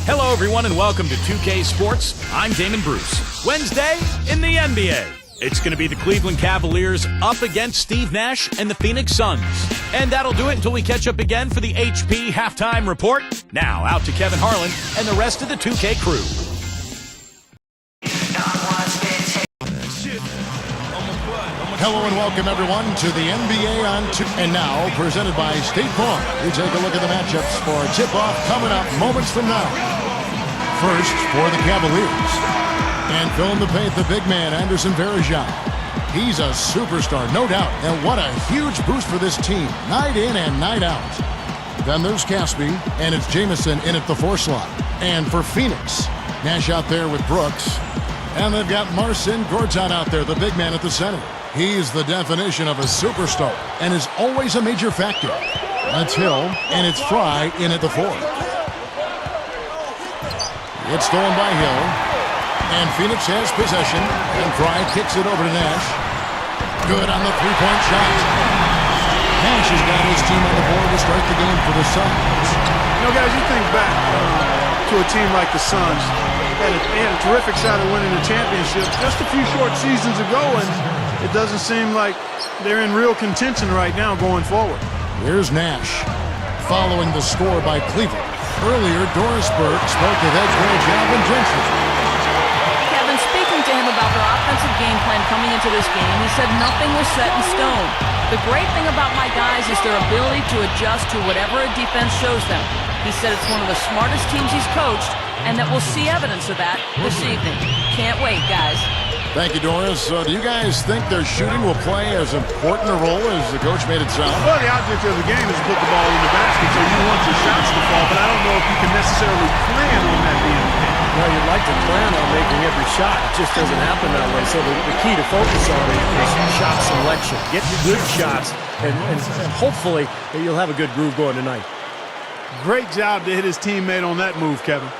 Hello, everyone, and welcome to 2K Sports. I'm Damon Bruce. Wednesday in the NBA. It's going to be the Cleveland Cavaliers up against Steve Nash and the Phoenix Suns. And that'll do it until we catch up again for the HP Halftime Report. Now, out to Kevin Harlan and the rest of the 2K crew. Hello and welcome everyone to the NBA on 2. And now, presented by State Farm, we take a look at the matchups for a tip-off coming up moments from now. First, for the Cavaliers. And filling the paint, the big man, Anderson Varejao. He's a superstar, no doubt. And what a huge boost for this team, night in and night out. Then there's Caspi, and it's Jamison in at the 4 slot. And for Phoenix, Nash out there with Brooks. And they've got Marcin Gortat out there, the big man at the center. He's the definition of a superstar and is always a major factor. That's Hill, and it's Fry in at the 4. It's stolen by Hill, and Phoenix has possession, and Fry kicks it over to Nash. Good on the three-point shot. Nash has got his team on the board to start the game for the Suns. You know, guys, you think back to a team like the Suns. They had a terrific shot at winning the championship just a few short seasons ago, and it doesn't seem like they're in real contention right now going forward. Here's Nash, following the score by Cleveland. Earlier, Doris Burke spoke with head coach Alvin Gentry. Kevin, speaking to him about their offensive game plan coming into this game, he said nothing was set in stone. The great thing about my guys is their ability to adjust to whatever a defense shows them. He said it's one of the smartest teams he's coached, and that we'll see evidence of that this evening. Can't wait, guys. Thank you, Doris. Do you guys think their shooting will play as important a role as the coach made it sound? Well, the object of the game is to put the ball in the basket, so you want your shots to fall, but I don't know if you can necessarily plan on that being the case. Well, you'd like to plan on making every shot. It just doesn't happen that way. So the key to focus on is shot selection. Get good shots, and hopefully you'll have a good groove going tonight. Great job to hit his teammate on that move, Kevin.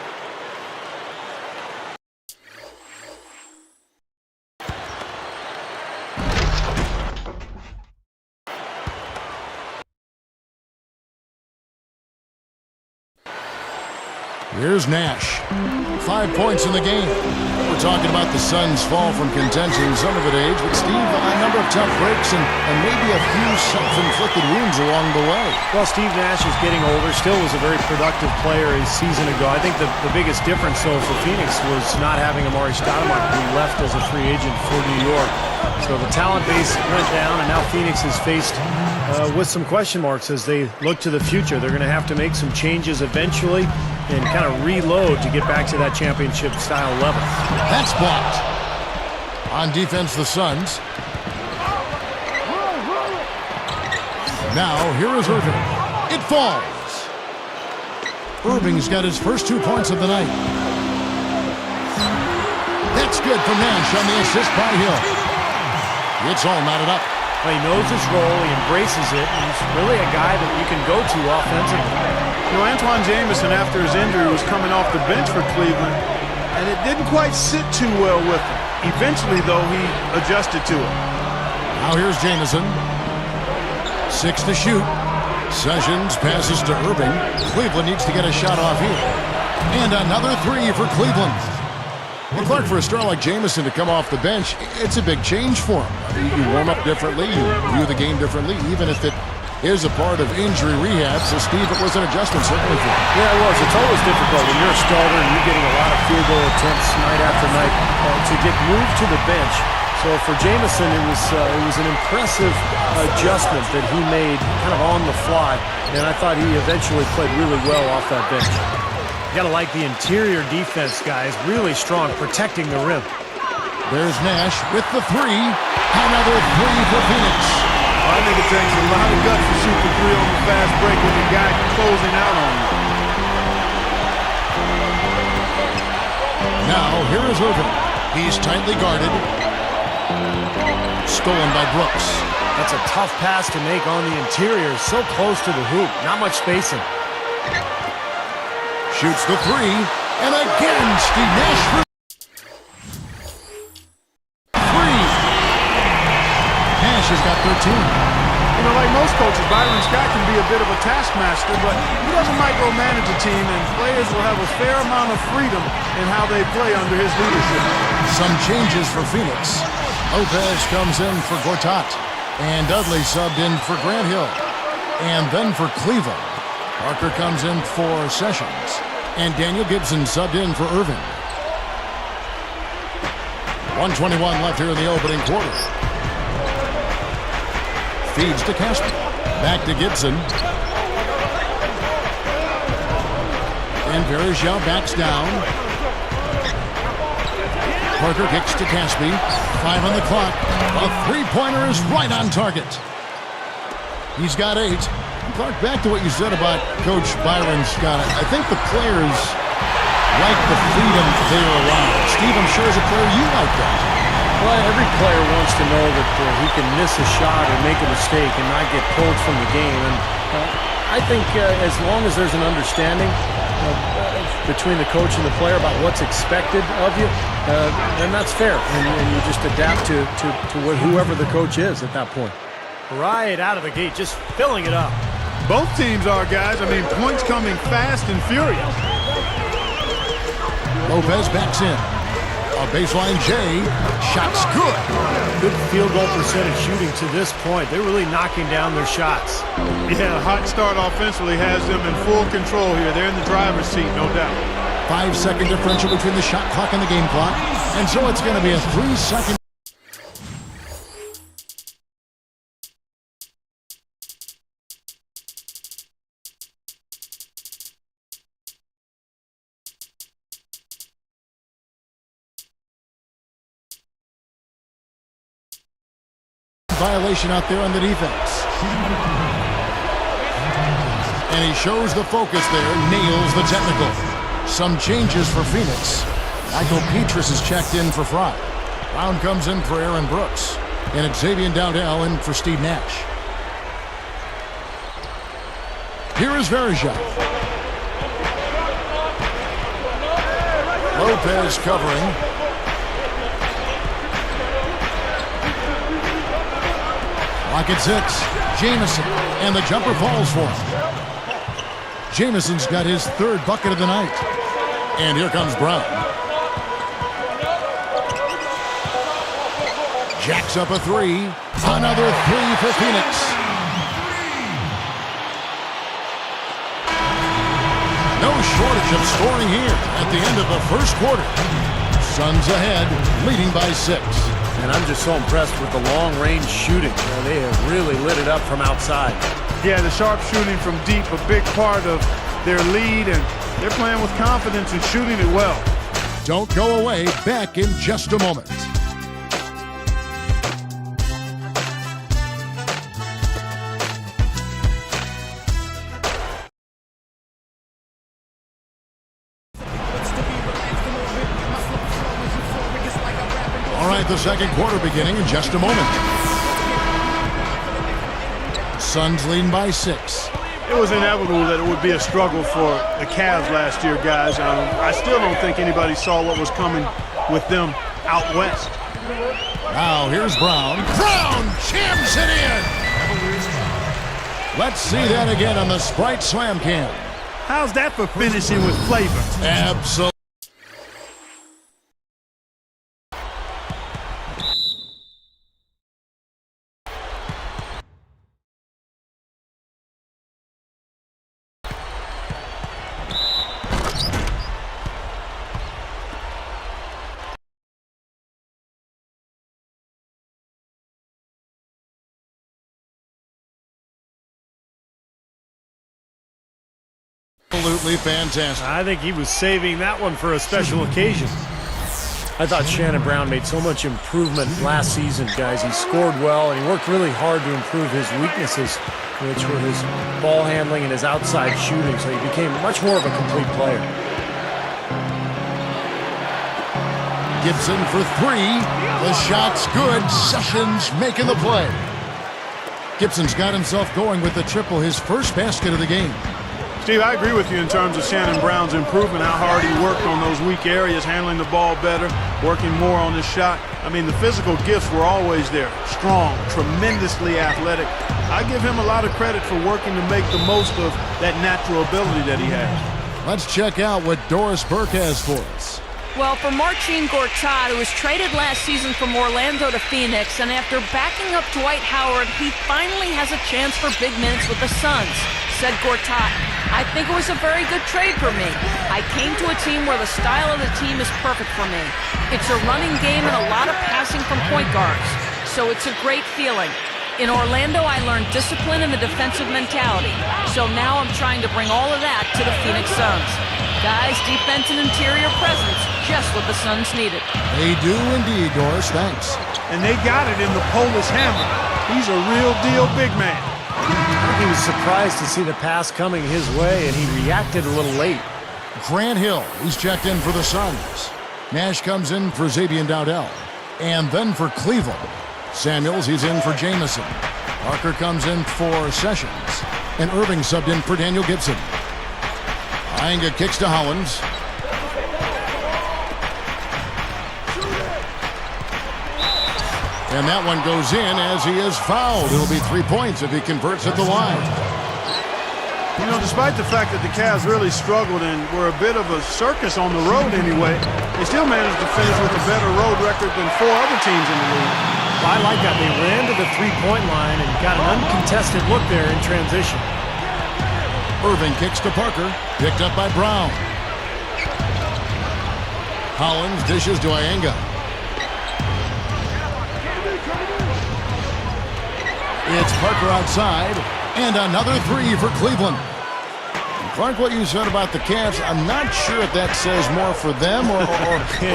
Here's Nash. 5 points in the game. We're talking about the Suns' fall from contention, some of it age, but Steve, a number of tough breaks and maybe a few self-inflicted wounds along the way. Well, Steve Nash is getting older, still was a very productive player a season ago. I think the biggest difference, though, for Phoenix was not having Amari Stoudemire, who left as a free agent for New York. So the talent base went down, and now Phoenix is faced with some question marks as they look to the future. They're going to have to make some changes eventually and kind of reload to get back to that championship-style level. That's blocked. On defense, the Suns. Now, here is Irving. It falls. Irving's got his first 2 points of the night. That's good from Nash on the assist by Hill. It's all knotted up. Well, he knows his role, he embraces it, and he's really a guy that you can go to offensively. You know, Antoine Jamison, after his injury, was coming off the bench for Cleveland, and it didn't quite sit too well with him. Eventually, though, he adjusted to it. Now here's Jamison. 6 to shoot. Sessions passes to Irving. Cleveland needs to get a shot off here. And another 3 for Cleveland. Well, Clark, for a star like Jamison to come off the bench, it's a big change for him. You warm up differently, you view the game differently, even if it is a part of injury rehab. So, Steve, it was an adjustment certainly for him. Yeah, it was. It's always difficult when you're a starter and you're getting a lot of field goal attempts night after night to get moved to the bench. So for Jamison, it was an impressive adjustment that he made kind of on the fly, and I thought he eventually played really well off that bench. You gotta like the interior defense, guys. Really strong, protecting the rim. There's Nash with the 3. Another 3 for Phoenix. I think it takes a lot of guts to shoot the 3 on the fast break with the guy closing out on you. Now, here is Irving. He's tightly guarded. Stolen by Brooks. That's a tough pass to make on the interior. So close to the hoop. Not much spacing. Shoots the 3. And again, Steve Nash for 3. Nash has got 13. You know, like most coaches, Byron Scott can be a bit of a taskmaster, but he doesn't micromanage a team, and players will have a fair amount of freedom in how they play under his leadership. Some changes for Phoenix. Lopez comes in for Gortat, and Dudley subbed in for Grant Hill. And then for Cleveland, Parker comes in for Sessions, and Daniel Gibson subbed in for Irving. 1:21 left here in the opening quarter. Feeds to Casper. Back to Gibson. And Verjao backs down. Parker kicks to Caspi. 5 on the clock. A three-pointer is right on target. He's got 8. Clark, back to what you said about Coach Byron Scott. I think the players like the freedom they're allowed. Steve, I'm sure as a player you like that. Well, every player wants to know that he can miss a shot or make a mistake and not get pulled from the game. And I think as long as there's an understanding between the coach and the player about what's expected of you, then that's fair. And you just adapt to whoever the coach is at that point. Right out of the gate, just filling it up. Both teams are, guys. I mean, points coming fast and furious. Lopez backs in. A baseline J. Shot's good. Good field goal percentage shooting to this point. They're really knocking down their shots. Yeah, a hot start offensively has them in full control here. They're in the driver's seat, no doubt. 5-second differential between the shot clock and the game clock. And so it's going to be a 3-second. Violation out there on the defense. And he shows the focus there, nails the technical. Some changes for Phoenix. Michael Petras is checked in for Fry. Brown comes in for Aaron Brooks. And Xavier Dowdell in for Steve Nash. Here is Verjao. Lopez covering. Clock at 6. Jamison, and the jumper falls for him. Jamison's got his 3rd bucket of the night. And here comes Brown. Jacks up a 3. Another 3 for Phoenix. No shortage of scoring here at the end of the first quarter. Suns ahead, leading by 6. And I'm just so impressed with the long-range shooting. They have really lit it up from outside. Yeah, the sharp shooting from deep, a big part of their lead, and they're playing with confidence and shooting it well. Don't go away. Back in just a moment. All right, the second quarter beginning in just a moment. Suns leading by 6. It was inevitable that it would be a struggle for the Cavs last year, guys. I still don't think anybody saw what was coming with them out west. Now here's Brown. Brown jams it in. Let's see that again on the Sprite Slam Cam. How's that for finishing with flavor? Absolutely. Absolutely fantastic. I think he was saving that one for a special occasion. I thought Shannon Brown made so much improvement last season, guys. He scored well, and he worked really hard to improve his weaknesses, which were his ball handling and his outside shooting, so he became much more of a complete player. Gibson for 3. The shot's good. Sessions making the play. Gibson's got himself going with the triple, his first basket of the game. Steve, I agree with you in terms of Shannon Brown's improvement, how hard he worked on those weak areas, handling the ball better, working more on his shot. I mean, the physical gifts were always there. Strong, tremendously athletic. I give him a lot of credit for working to make the most of that natural ability that he has. Let's check out what Doris Burke has for us. Well, for Marcin Gortat, who was traded last season from Orlando to Phoenix, and after backing up Dwight Howard, he finally has a chance for big minutes with the Suns. Said Gortat, I think it was a very good trade for me. I came to a team where the style of the team is perfect for me. It's a running game and a lot of passing from point guards, so it's a great feeling. In Orlando, I learned discipline and the defensive mentality, so now I'm trying to bring all of that to the Phoenix Suns. Guys, defense and interior presence, just what the Suns needed. They do indeed, Doris. Thanks. And they got it in the Polish Hammer. He's a real deal big man. I think he was surprised to see the pass coming his way, and he reacted a little late. Grant Hill, he's checked in for the Suns. Nash comes in for Xavier Dowdell. And then for Cleveland, Samuels, he's in for Jamison. Parker comes in for Sessions. And Irving subbed in for Daniel Gibson. Ianga kicks to Hollins. And that one goes in as he is fouled. It'll be 3 points if he converts at the line. You know, despite the fact that the Cavs really struggled and were a bit of a circus on the road anyway, they still managed to finish with a better road record than 4 other teams in the league. I like that. They ran to the three-point line and got an uncontested look there in transition. Irving kicks to Parker, picked up by Brown. Hollins dishes to Ianga. It's Parker outside, and another three for Cleveland. Clark, what you said about the Cavs, I'm not sure if that says more for them or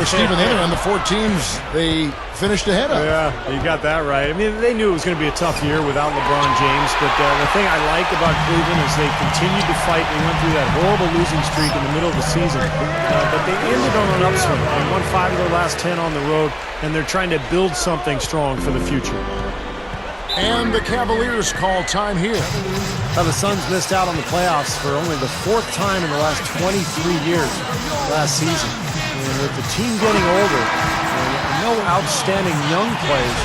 Stephen Taylor on the 4 teams they finished ahead of. Yeah, you got that right. I mean, they knew it was going to be a tough year without LeBron James, but the thing I liked about Cleveland is they continued to fight. They went through that horrible losing streak in the middle of the season, but they ended on an upswing. They won 5 of their last 10 on the road, and they're trying to build something strong for the future. And the Cavaliers call time here. Now, the Suns missed out on the playoffs for only the 4th time in the last 23 years last season. And with the team getting older and no outstanding young players,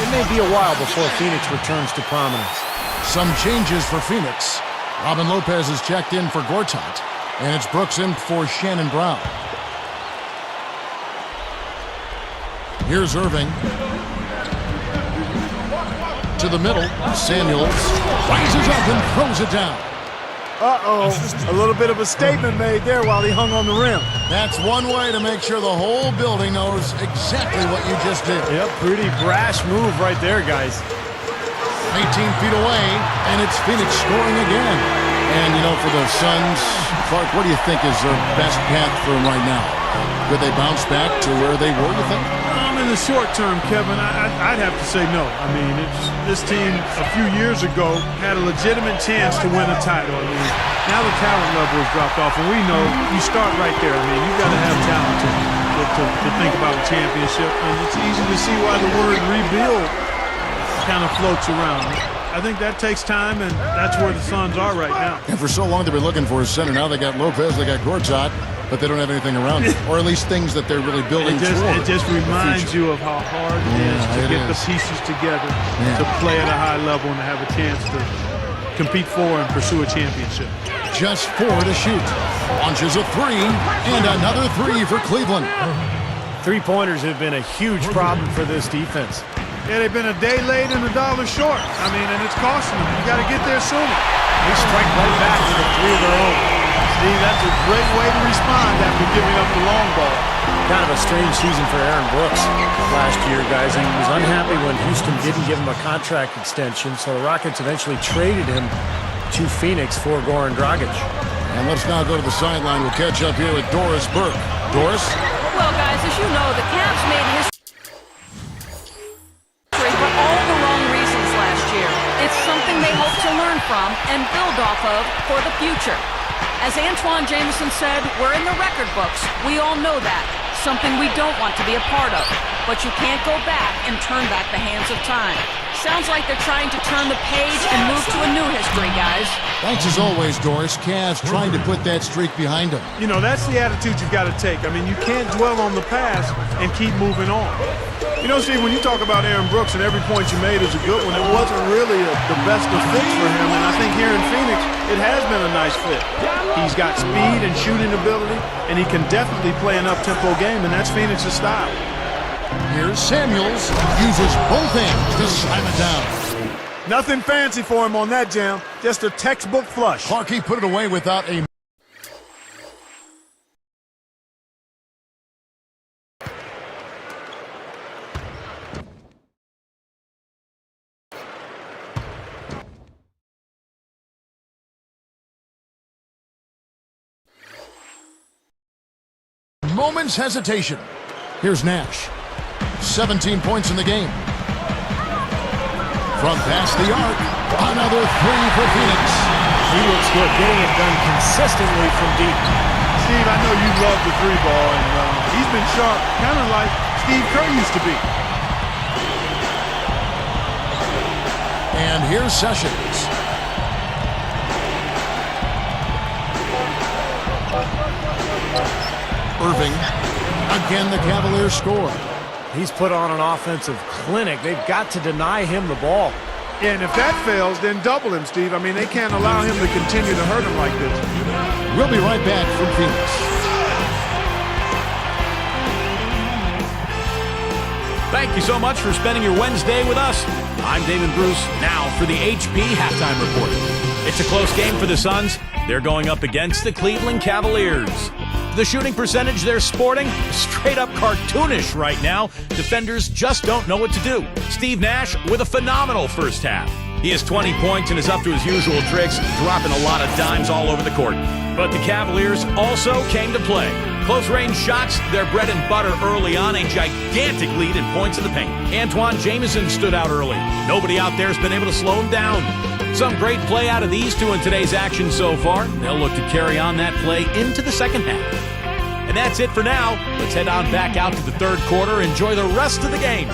it may be a while before Phoenix returns to prominence. Some changes for Phoenix. Robin Lopez is checked in for Gortat, and it's Brooks in for Shannon Brown. Here's Irving. To the middle, Samuels rises up and throws it down. Uh-oh, a little bit of a statement made there while he hung on the rim. That's one way to make sure the whole building knows exactly what you just did. Yep, pretty brash move right there, guys. 18 feet away, and it's Phoenix scoring again. And, you know, for the Suns, Clark, what do you think is their best path for them right now? Could they bounce back to where they were, you think? In the short term, Kevin, I'd have to say no. I mean, this team a few years ago had a legitimate chance to win a title. I mean, now the talent level has dropped off, and we know you start right there. I mean, you've got to have talent to think about a championship, and it's easy to see why the word rebuild kind of floats around. I think that takes time, and that's where the Suns are right now. And for so long they've been looking for a center. Now they got Lopez, they got Gortat, but they don't have anything around it, or at least things that they're really building toward. It just reminds you of how hard it is to get the pieces together to play at a high level and to have a chance to compete for and pursue a championship. Just 4 to shoot. Launches a 3, and another 3 for Cleveland. Three-pointers have been a huge problem for this defense. Yeah, they've been a day late and $1 short. I mean, and it's costing them. You got to get there sooner. They strike right back to the 3 of their own. Steve, that's a great way to respond after giving up the long ball. Kind of a strange season for Aaron Brooks last year, guys. He was unhappy when Houston didn't give him a contract extension, so the Rockets eventually traded him to Phoenix for Goran Dragic. And let's now go to the sideline. We'll catch up here with Doris Burke. Doris? Well, guys, as you know, the Cavs made history for all the wrong reasons last year. It's something they hope to learn from and build off of for the future. As Antoine Jamison said, we're in the record books. We all know that. something we don't want to be a part of. But you can't go back and turn back the hands of time. Sounds like they're trying to turn the page and move to a new history, guys. Thanks as always, Doris. Cavs trying to put that streak behind them. You know, that's the attitude you've got to take. I mean, you can't dwell on the past and keep moving on. You know, Steve, when you talk about Aaron Brooks, and every point you made is a good one, it wasn't really the best of fits for him. And I think here in Phoenix, it has been a nice fit. He's got speed and shooting ability, and he can definitely play an up-tempo game, and that's Phoenix's style. Here's Samuels. Uses both hands to slam it down. Nothing fancy for him on that jam. Just a textbook flush. Clarkey put it away without a... moment's hesitation. Here's Nash. 17 points in the game. From past the arc, another three for Phoenix. He looks good, getting it done consistently from deep. Steve, I know you love the three ball, and he's been sharp, kind of like Steve Kerr used to be. And here's Sessions. Irving. Again, the Cavaliers score. He's put on an offensive clinic. They've got to deny him the ball. And if that fails, then double him, Steve. I mean, they can't allow him to continue to hurt him like this. We'll be right back from Phoenix. Thank you so much for spending your Wednesday with us. I'm Damon Bruce, now for the HP Halftime Report. It's a close game for the Suns. They're going up against the Cleveland Cavaliers. The shooting percentage they're sporting, straight up cartoonish right now. Defenders just don't know what to do. Steve Nash with a phenomenal first half. He has 20 points and is up to his usual tricks, dropping a lot of dimes all over the court. But the Cavaliers also came to play. Close-range shots, their bread and butter early on, a gigantic lead in points in the paint. Antoine Jamison stood out early. Nobody out there has been able to slow him down. Some great play out of these two in today's action so far. They'll look to carry on that play into the second half. And that's it for now. Let's head on back out to the third quarter. Enjoy the rest of the game.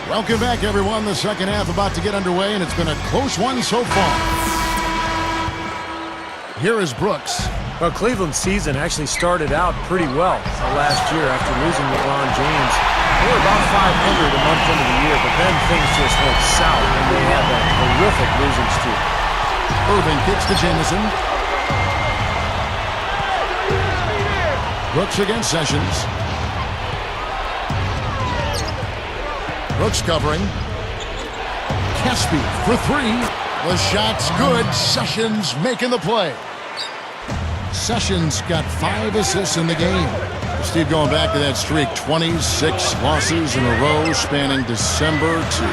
Welcome back, everyone. The second half about to get underway, and it's been a close one so far. Here is Brooks. Well, Cleveland's season actually started out pretty well last year after losing LeBron James. They were about 500 a month into the year, but then things just went south, and they had that horrific losing streak. Irving kicks to Jamison. Brooks against Sessions. Brooks covering. Caspi for three. The shot's good. Sessions making the play. Sessions got 5 assists in the game. Steve, going back to that streak, 26 losses in a row spanning December to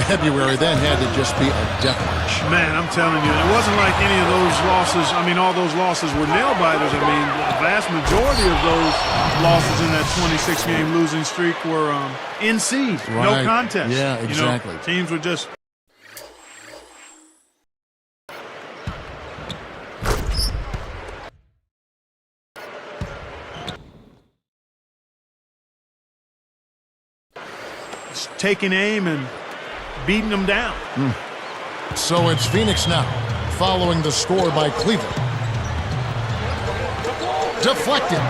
February. That had to just be a death march. Man, I'm telling you, it wasn't like any of those losses. I mean, all those losses were nail-biters. I mean, the vast majority of those losses in that 26-game losing streak were in seed, right. No contest. Yeah, exactly. You know, teams were just... taking aim and beating them down. So it's Phoenix now, following the score by Cleveland. Deflected.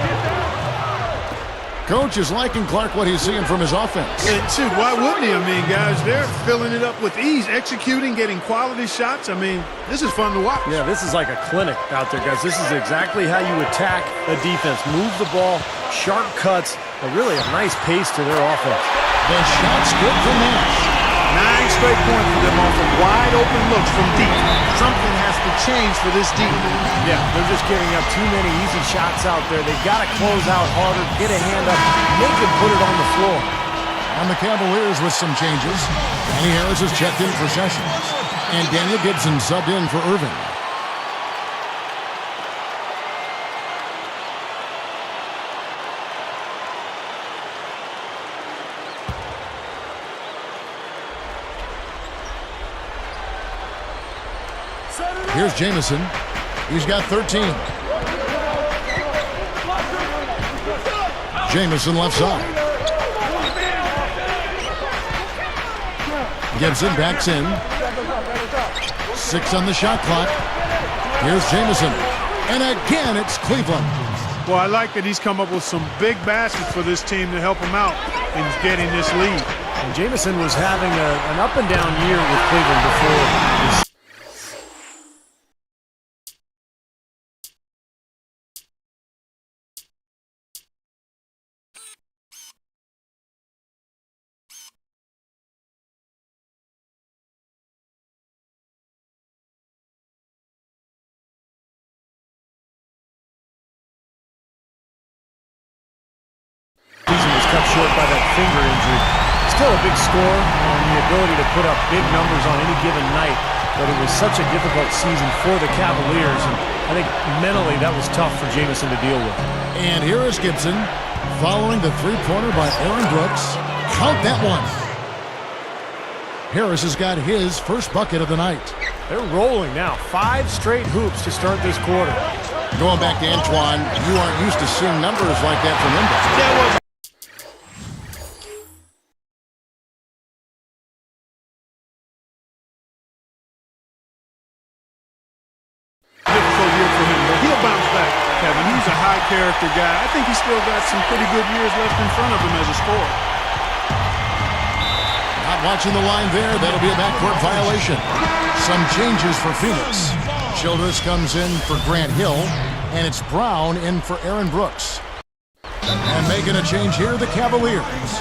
Coach is liking Clark what he's seeing from his offense. Shoot, why wouldn't he? I mean, guys, they're filling it up with ease, executing, getting quality shots. I mean, this is fun to watch. Yeah, this is like a clinic out there, guys. This is exactly how you attack a defense. Move the ball, sharp cuts, and really a nice pace to their offense. The shot's good for Nash. 9 straight points for them off of wide open looks from deep. Something has to change for this deep. Yeah, they're just giving up too many easy shots out there. They've got to close out harder, get a hand up, make him put it on the floor. On the Cavaliers with some changes. Danny Harris has checked in for Sessions. And Daniel Gibson subbed in for Irving. Here's Jamison. He's got 13. Jamison left side. Gibson backs in. 6 on the shot clock. Here's Jamison. And again, it's Cleveland. Well, I like that he's come up with some big baskets for this team to help him out in getting this lead. And Jamison was having an up and down year with Cleveland before. Season was cut short by that finger injury. Still a big score and the ability to put up big numbers on any given night, but it was such a difficult season for the Cavaliers, and I think mentally that was tough for Jamison to deal with. And here is Gibson following the three-pointer by Aaron Brooks. Count that one. Harris has got his first bucket of the night. They're rolling now. 5 straight hoops to start this quarter. Going back to Antoine, you aren't used to seeing numbers like that from him. Difficult year for him, but he'll bounce back, Kevin. He's a high-character guy. I think he's still got some pretty good years left in front of him as a scorer. Not watching the line there. That'll be a backcourt violation. Some changes for Phoenix. Childress comes in for Grant Hill, and it's Brown in for Aaron Brooks. And making a change here, the Cavaliers.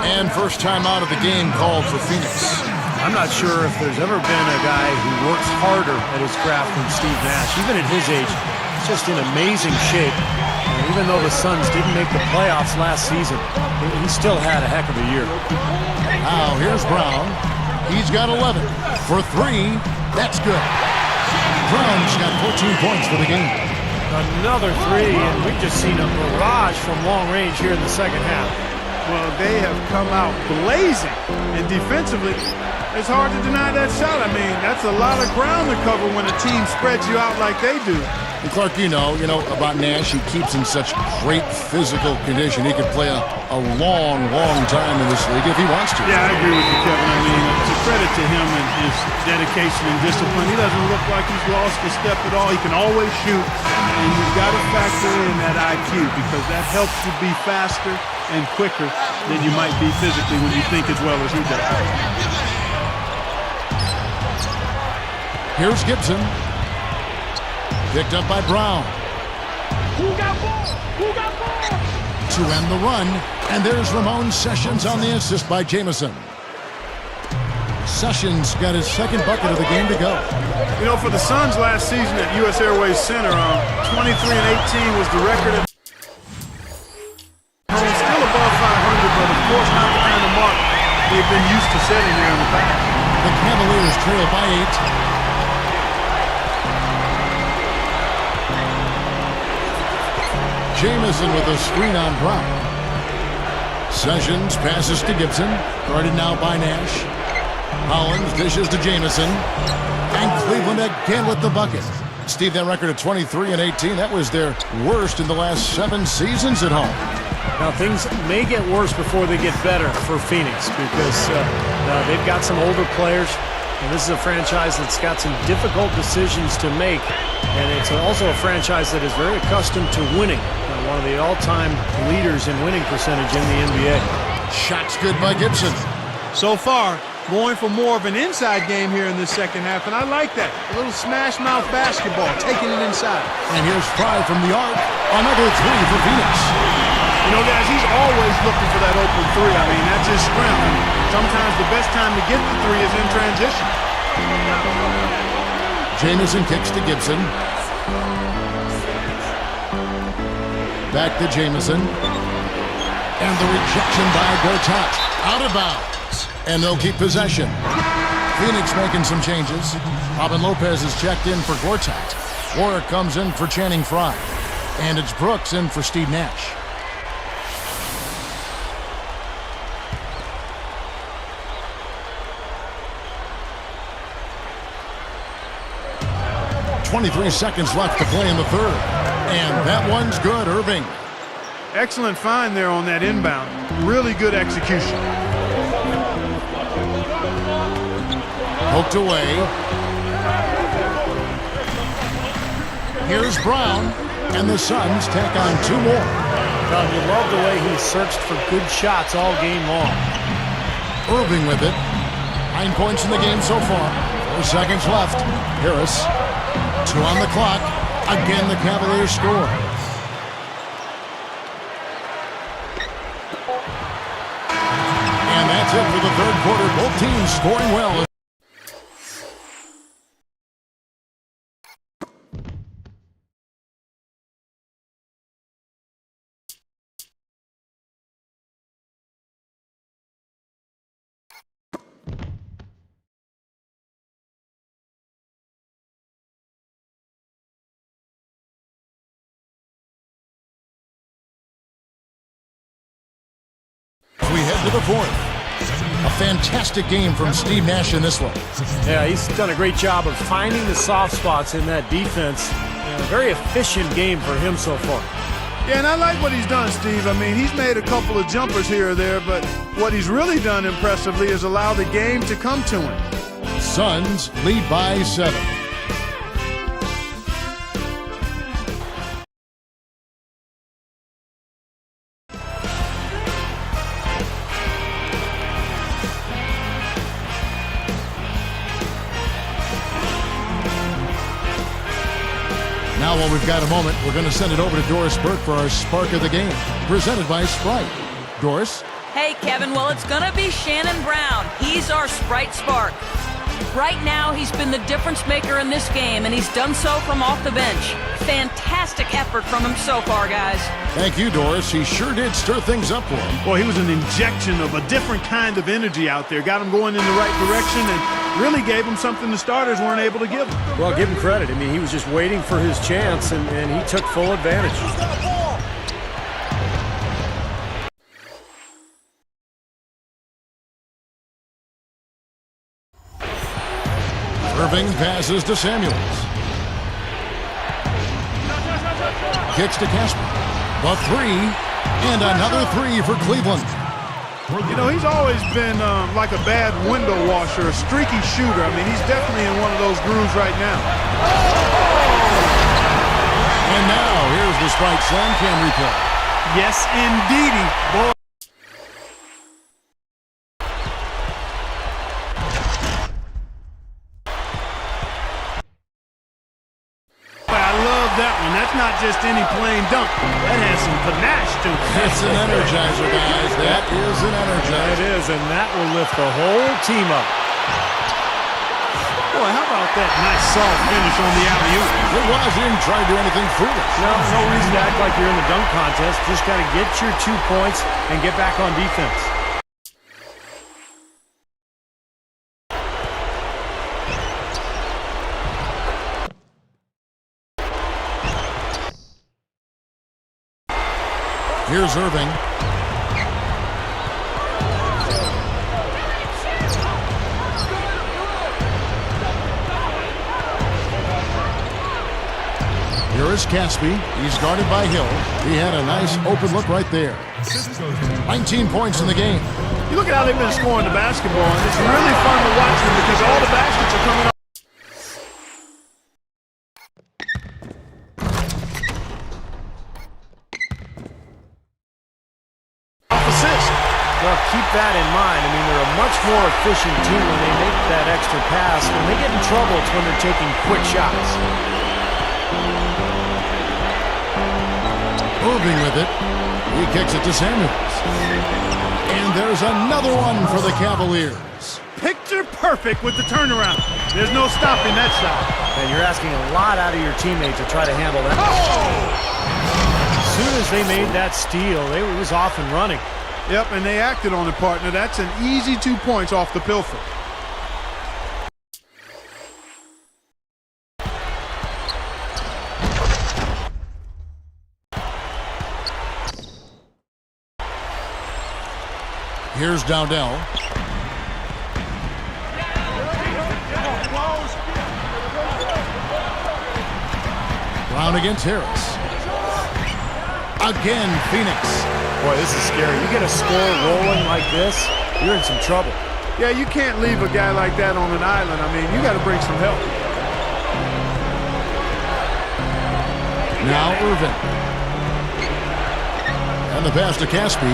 And first time out of the game called for Phoenix. I'm not sure if there's ever been a guy who works harder at his craft than Steve Nash. Even at his age, he's just in amazing shape. And even though the Suns didn't make the playoffs last season, he still had a heck of a year. Now here's Brown. He's got 11. For 3, that's good. Brown's got 14 points for the game. Another 3, and we've just seen a barrage from long range here in the second half. Well, they have come out blazing, and defensively, it's hard to deny that shot. I mean, that's a lot of ground to cover when a team spreads you out like they do. And Clark, you know about Nash. He keeps in such great physical condition. He could play a long, long time in this league if he wants to. Yeah, I agree with you, Kevin. I mean, it's a credit to him and his dedication and discipline. He doesn't look like he's lost a step at all. He can always shoot, and you've got to factor in that IQ because that helps you be faster and quicker than you might be physically when you think as well as he does. Here's Gibson. Picked up by Brown. Who got ball? Who got ball? To end the run, and there's Ramon Sessions on the assist by Jamison. Sessions got his second bucket of the game to go. You know, for the Suns last season at U.S. Airways Center, 23 and 18 was the record. Still above 500, but of course not the kind of mark they've been used to setting there in the past. The Cavaliers trail by 8. Jamison with a screen on Brown. Sessions passes to Gibson, guarded now by Nash. Hollins dishes to Jamison. And Cleveland again with the bucket. Steve, that record of 23 and 18, that was their worst in the last 7 seasons at home. Now, things may get worse before they get better for Phoenix because they've got some older players, and this is a franchise that's got some difficult decisions to make, and it's also a franchise that is very accustomed to winning. One of the all-time leaders in winning percentage in the NBA. Shots good by Gibson. So far, going for more of an inside game here in this second half, and I like that. A little smash-mouth basketball, taking it inside. And here's Fry from the arc. Another 3 for Phoenix. You know, guys, he's always looking for that open 3. I mean, that's his strength. And sometimes the best time to get the 3 is in transition. Jamison kicks to Gibson. Back to Jamison. And the rejection by Gortat. Out of bounds. And they'll keep possession. Phoenix making some changes. Robin Lopez is checked in for Gortat. Warwick comes in for Channing Frye. And it's Brooks in for Steve Nash. 23 seconds left to play in the third. And that one's good, Irving. Excellent find there on that inbound. Really good execution. Poked away. Here's Brown, and the Suns tack on 2 more. Well, you love the way he searched for good shots all game long. Irving with it. 9 points in the game so far. 4 seconds left. Harris, 2 on the clock. Again, the Cavaliers score. And that's it for the third quarter. Both teams scoring well. As we head to the fourth. A fantastic game from Steve Nash in this one. Yeah, he's done a great job of finding the soft spots in that defense. A very efficient game for him so far. Yeah, and I like what he's done, Steve. I mean, he's made a couple of jumpers here or there, but what he's really done impressively is allow the game to come to him. Suns lead by 7. Now, while we've got a moment, we're going to send it over to Doris Burke for our Spark of the Game, presented by Sprite. Doris? Hey, Kevin, well, it's going to be Shannon Brown. He's our Sprite Spark. Right now, he's been the difference maker in this game, and he's done so from off the bench. Fantastic effort from him so far, guys. Thank you, Doris. He sure did stir things up for him. Well, he was an injection of a different kind of energy out there. Got him going in the right direction and really gave him something the starters weren't able to give him. Well, give him credit. I mean, he was just waiting for his chance, and he took full advantage. Irving passes to Samuels. Kicks to Casper. The 3, and another 3 for Cleveland. You know, he's always been like a bad window washer, a streaky shooter. I mean, he's definitely in one of those grooves right now. And now, here's the Sprite Slam Cam replay. Yes, indeedy. Boy. That's not just any plain dunk. That has some panache to it. That's an energizer, guys. That is an energizer. It is, and that will lift the whole team up. Boy, how about that nice soft finish on the alley-oop? It was. He didn't try to do anything foolish. No reason to act like you're in the dunk contest. Just got to get your 2 points and get back on defense. Here's Irving. Here is Caspi. He's guarded by Hill. He had a nice open look right there. 19 points in the game. You look at how they've been scoring the basketball, and it's really fun to watch them because all the baskets are coming up. Well, keep that in mind. I mean, they're a much more efficient team when they make that extra pass. When they get in trouble, it's when they're taking quick shots. Irving with it. He kicks it to Samuels. And there's another one for the Cavaliers. Picture perfect with the turnaround. There's no stopping that shot. And you're asking a lot out of your teammate to try to handle that. As soon as they made that steal, it was off and running. Yep, and they acted on it, partner. That's an easy 2 points off the pilfer. Here's Dowdell. Brown against Harris. Again, Phoenix. Boy, this is scary. You get a score rolling like this, you're in some trouble. Yeah, you can't leave a guy like that on an island. I mean, you got to bring some help. Now Irvin. And the pass to Caspi.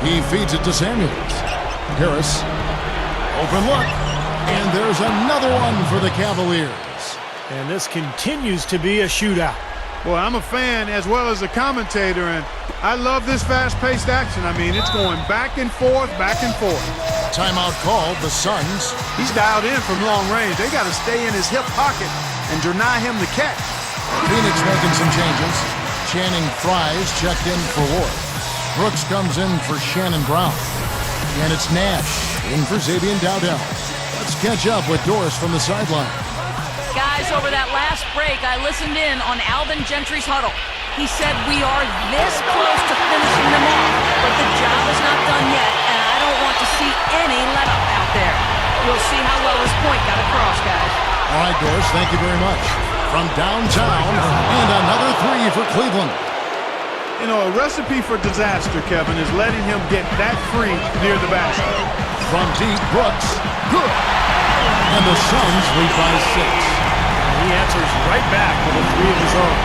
He feeds it to Samuels. Harris. Open look. And there's another one for the Cavaliers. And this continues to be a shootout. Boy, I'm a fan as well as a commentator, and I love this fast-paced action. I mean, it's going back and forth, back and forth. Timeout called, the Suns. He's dialed in from long range. They got to stay in his hip pocket and deny him the catch. Phoenix making some changes. Channing Fries checked in for Ward. Brooks comes in for Shannon Brown. And it's Nash in for Xavier Dowdell. Let's catch up with Doris from the sideline. Guys, over that last break, I listened in on Alvin Gentry's huddle. He said we are this close to finishing them off, but the job is not done yet, and I don't want to see any let-up out there. We'll see how well his point got across, guys. All right, Doris, thank you very much. From downtown, and another three for Cleveland. You know, a recipe for disaster, Kevin, is letting him get that free near the basket. From deep, Brooks, good. And the Suns lead by 6. He answers right back with a three of his own.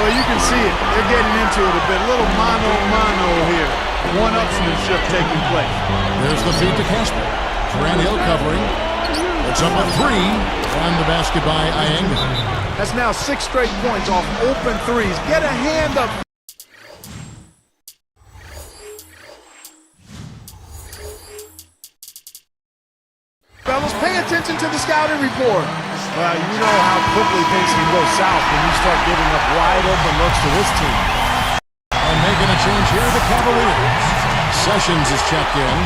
Well, you can see it. They're getting into it a bit. A little mano-mano here. One-upsmanship taking place. There's the feed to Casper. Grant Hill covering. It's up a three. And the basket by Ianga. That's now 6 straight points off open threes. Get a hand up. Fellas, pay attention to the scouting report. Well, you know how quickly things can go south when you start giving up wide open looks to this team. And making a change here, the Cavaliers. Sessions is checked in.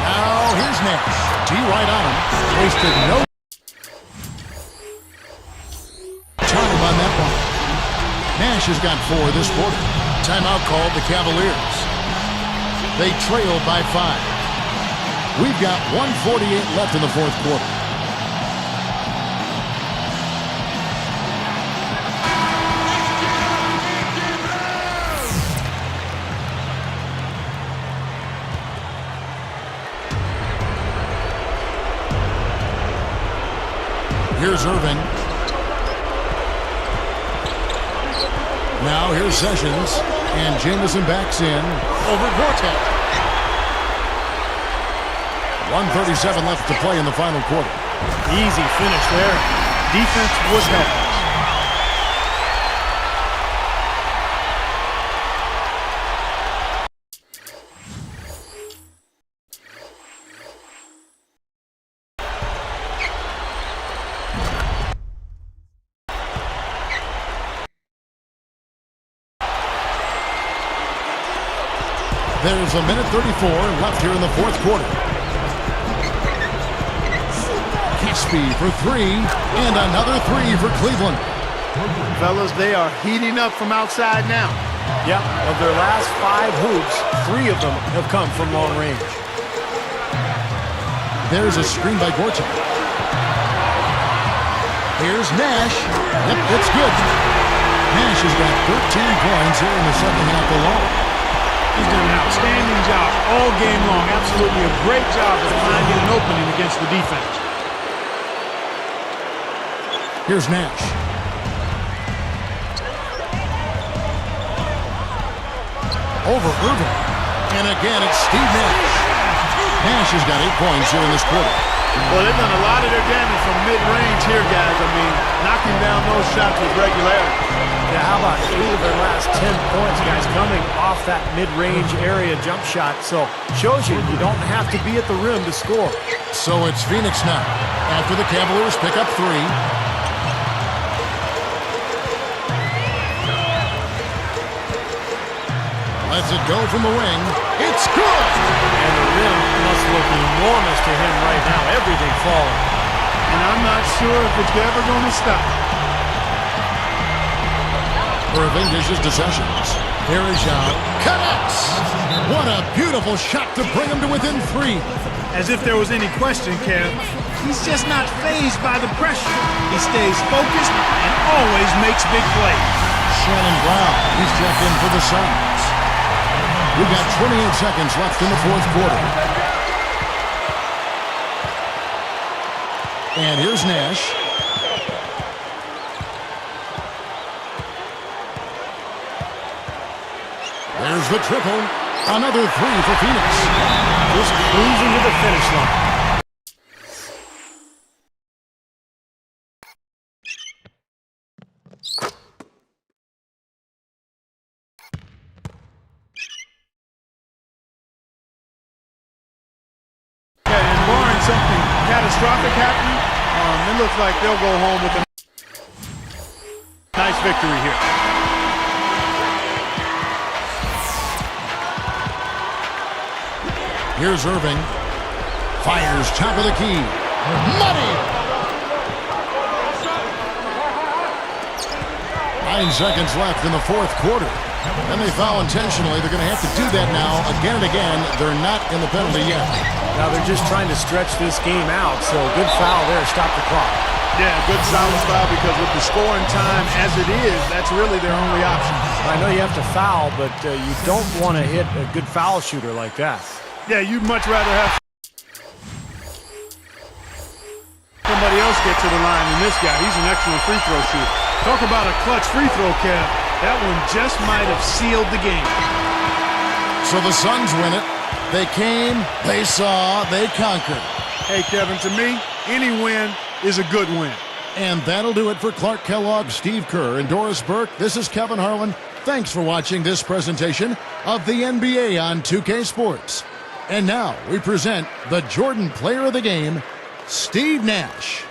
Now here's Nash. T right on him. Wasted no time on that one. Nash has got 4 this quarter. Timeout called the Cavaliers. They trail by 5. We've got 1:48 left in the fourth quarter. Here's Irving. Now here's Sessions. And Jamison backs in over Vortex. 1:37 left to play in the final quarter. Easy finish there. Defense was helpless. There's a minute 34 left here in the fourth quarter. Caspi for 3, and another 3 for Cleveland. Fellas, they are heating up from outside now. Yep, of their last 5 hoops, 3 of them have come from long range. There's a screen by Gortat. Here's Nash. Yep, it's good. Nash has got 13 points here in the second half alone. He's done an outstanding job all game long. Absolutely a great job of finding an opening against the defense. Here's Nash. Over Irving. And again, it's Steve Nash. Nash has got 8 points here in this quarter. Well, they've done a lot of their damage from mid-range here, guys. I mean, knocking down those shots with regularity. Yeah, how about 8 of their last 10 points, guys, coming off that mid-range area jump shot. So, shows you don't have to be at the rim to score. So it's Phoenix now. After the Cavaliers pick up 3. Lets it go from the wing. It's good! And the rim must look enormous to him right now. Everything falling. And I'm not sure if it's ever going to stop. Irving dishes to Sessions. Here is Jean. Connects! What a beautiful shot to bring him to within 3. As if there was any question, Kev. he's just not fazed by the pressure. He stays focused and always makes big plays. Shannon Brown, he's checked in for the Suns. We've got 28 seconds left in the fourth quarter. And here's Nash. There's the triple. Another three for Phoenix. Just cruising to the finish line. Yeah, and barring something catastrophic happening, it looks like they'll go home with a nice victory here. Here's Irving. Fires top of the key. Money! 9 seconds left in the fourth quarter. And they foul intentionally. They're going to have to do that now again and again. They're not in the penalty yet. Now they're just trying to stretch this game out, so good foul there. Stop the clock. Yeah, good solid foul because with the scoring time as it is, that's really their only option. I know you have to foul, but you don't want to hit a good foul shooter like that. Yeah, you'd much rather have somebody else get to the line than this guy. He's an excellent free throw shooter. Talk about a clutch free throw, Kev. That one just might have sealed the game. So the Suns win it. They came, they saw, they conquered. Hey, Kevin, to me, any win is a good win. And that'll do it for Clark Kellogg, Steve Kerr, and Doris Burke. This is Kevin Harlan. Thanks for watching this presentation of the NBA on 2K Sports. And now we present the Jordan Player of the Game, Steve Nash.